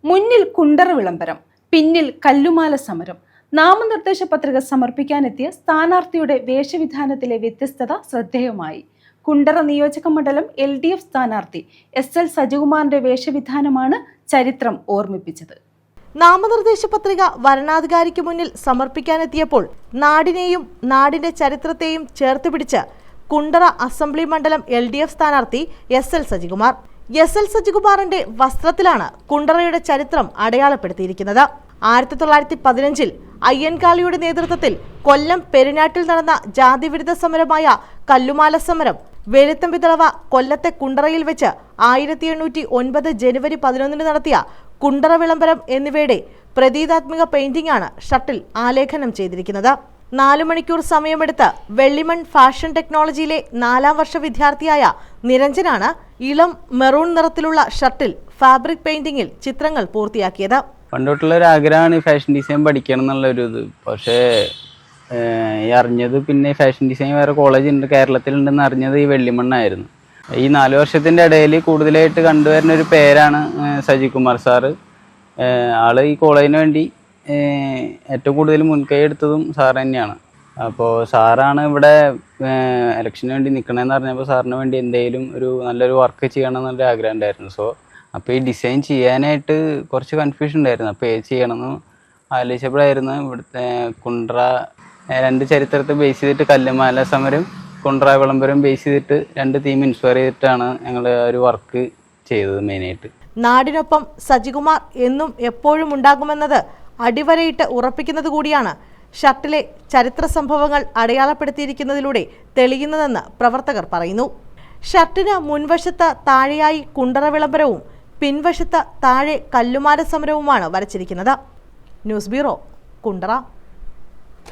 മുന്നിൽ കുണ്ടറ വിളംബരം, പിന്നിൽ കല്ലുമാല സമരം. നാമനിർദ്ദേശ പത്രിക സമർപ്പിക്കാനെത്തിയ സ്ഥാനാർത്ഥിയുടെ വേഷവിധാനത്തിലെ വ്യത്യസ്തത ശ്രദ്ധേയമായി. കുണ്ടറ നിയോജക മണ്ഡലം LDF സ്ഥാനാർത്ഥി SL സജികുമാറിന്റെ വേഷവിധാനമാണ് ചരിത്രം ഓർമ്മിപ്പിച്ചത്. നാമനിർദ്ദേശ പത്രിക വരണാധികാരിക്ക് മുന്നിൽ സമർപ്പിക്കാനെത്തിയപ്പോൾ നാടിനെയും നാടിന്റെ ചരിത്രത്തെയും ചേർത്ത് പിടിച്ച് കുണ്ടറ അസംബ്ലി മണ്ഡലം LDF സ്ഥാനാർത്ഥി SL സജികുമാർ. SL സജികുമാറിന്റെ വസ്ത്രത്തിലാണ് കുണ്ടറയുടെ ചരിത്രം അടയാളപ്പെടുത്തിയിരിക്കുന്നത്. 1915 അയ്യൻകാളിയുടെ നേതൃത്വത്തിൽ കൊല്ലം പെരിനാട്ടിൽ നടന്ന ജാതിവിരുദ്ധ സമരമായ കല്ലുമാല സമരം, വെളുത്തമ്പിതളവ കൊല്ലത്തെ കുണ്ടറയിൽ വെച്ച് 1809 ജനുവരി 11 നടത്തിയ കുണ്ടറ വിളംബരം എന്നിവയുടെ പ്രതീകാത്മക പെയിന്റിംഗ് ആണ് ഷട്ടിൽ ആലേഖനം ചെയ്തിരിക്കുന്നത്. 4 മണിക്കൂർ സമയമെടുത്ത് വെള്ളിമൺ ഫാഷൻ ടെക്നോളജിയിലെ 4ാം വർഷ വിദ്യാർത്ഥിയായ നിരഞ്ജനാണ് ഇളം മെറൂൺ നിറത്തിലുള്ള ഷട്ടിൽ ഫാബ്രിക് പെയിന്റിംഗിൽ ചിത്രങ്ങൾ പൂർത്തിയാക്കിയത്. പണ്ടോട്ടുള്ള ഒരു ആഗ്രഹമാണ് ഫാഷൻ ഡിസൈൻ പഠിക്കണം എന്നുള്ളൊരു ഇത്. പക്ഷേ അറിഞ്ഞത് പിന്നെ ഫാഷൻ ഡിസൈൻ വേറെ കോളേജ് ഉണ്ട്, കേരളത്തിലുണ്ടെന്ന് അറിഞ്ഞത് ഈ വെള്ളിമണ്ണായിരുന്നു. ഈ 4 വർഷത്തിൻ്റെ ഇടയിൽ കൂടുതലായിട്ട് കണ്ടുവരുന്ന ഒരു പേരാണ് സജികുമാർ സാറ്. ആള് ഈ കോളേജിന് വേണ്ടി ഏറ്റവും കൂടുതൽ മുൻകൈ എടുത്തതും സാർ തന്നെയാണ്. അപ്പോൾ സാറാണ് ഇവിടെ ഇലക്ഷന് വേണ്ടി നിൽക്കണമെന്ന് പറഞ്ഞപ്പോൾ സാറിന് വേണ്ടി എന്തെങ്കിലും ഒരു നല്ലൊരു വർക്ക് ചെയ്യണം എന്നൊരു ആഗ്രഹം ഉണ്ടായിരുന്നു. അപ്പോൾ ഈ ഡിസൈൻ ചെയ്യാനായിട്ട് കുറച്ച് കൺഫ്യൂഷൻ ഉണ്ടായിരുന്നു. അപ്പോൾ ഏത് ചെയ്യണമെന്ന് ആലോചിച്ചപ്പോഴായിരുന്നു ഇവിടുത്തെ കുണ്ടറ 2 ചരിത്രത്തെ ബേസ് ചെയ്തിട്ട് കല്ലുമാല സമരം, കുണ്ടറ വിളംബരം ബേസ് ചെയ്തിട്ട് 2 തീം ഇൻസ്പയർ ചെയ്തിട്ടാണ് ഞങ്ങൾ ഒരു വർക്ക് ചെയ്തത് മെയിനായിട്ട്. നാടിനൊപ്പം സജികുമാർ എന്നും എപ്പോഴും ഉണ്ടാകുമെന്നത് അടിവരയിട്ട് ഉറപ്പിക്കുന്നത് കൂടിയാണ് ഷട്ടിലെ ചരിത്ര സംഭവങ്ങൾ അടയാളപ്പെടുത്തിയിരിക്കുന്നതിലൂടെ തെളിയുന്നതെന്ന് പ്രവർത്തകർ പറയുന്നു. ഷർട്ടിന് മുൻവശത്ത് താഴെയായി കുണ്ടറ വിളംബരവും പിൻവശത്ത് താഴെ കല്ലുമാല സമരവുമാണ് വരച്ചിരിക്കുന്നത്. News bureau, Kundara.